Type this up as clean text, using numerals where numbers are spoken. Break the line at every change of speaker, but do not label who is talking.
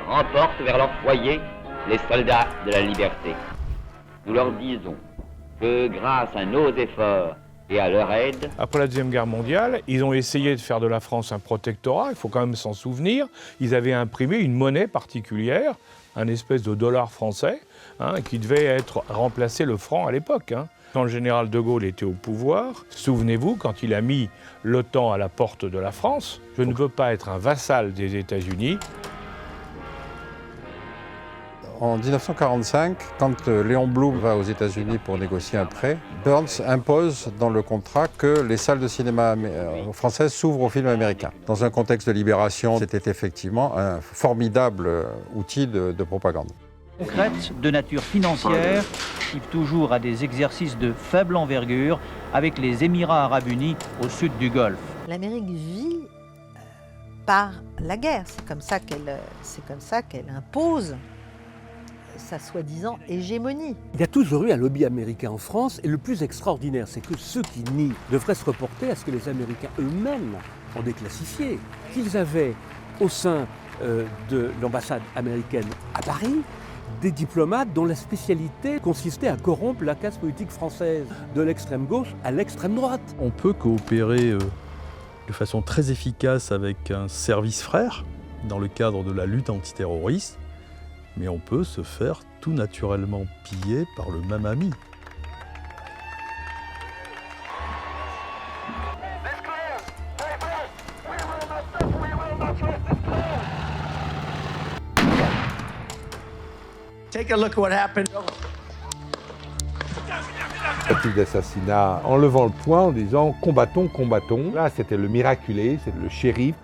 remportent vers leur foyer les soldats de la liberté. Nous leur disons que grâce à nos efforts et à leur aide,
après la Deuxième Guerre mondiale, ils ont essayé de faire de la France un protectorat, il faut quand même s'en souvenir. Ils avaient imprimé une monnaie particulière, un espèce de dollar français, qui devait remplacer le franc à l'époque. Quand le général de Gaulle était au pouvoir, souvenez-vous, quand il a mis l'OTAN à la porte de la France, je ne veux pas être un vassal des États-Unis.
En 1945, quand Léon Blum va aux États-Unis pour négocier un prêt, Burns impose dans le contrat que les salles de cinéma françaises s'ouvrent aux films américains. Dans un contexte de libération, c'était effectivement un formidable outil de propagande.
Concrète, de nature financière, type toujours à des exercices de faible envergure avec les Émirats arabes unis au sud du Golfe.
L'Amérique vit par la guerre, c'est comme ça qu'elle impose sa soi-disant hégémonie.
Il y a toujours eu un lobby américain en France et le plus extraordinaire, c'est que ceux qui nient devraient se reporter à ce que les Américains eux-mêmes ont déclassifié, qu'ils avaient au sein de l'ambassade américaine à Paris des diplomates dont la spécialité consistait à corrompre la classe politique française, de l'extrême gauche à l'extrême droite.
On peut coopérer de façon très efficace avec un service frère dans le cadre de la lutte antiterroriste, mais on peut se faire tout naturellement piller par le même ami.
Take a look at what happened.
Tentative d'assassinat en levant le poing en disant « combattons, combattons ». Là, c'était le miraculé, c'est le shérif.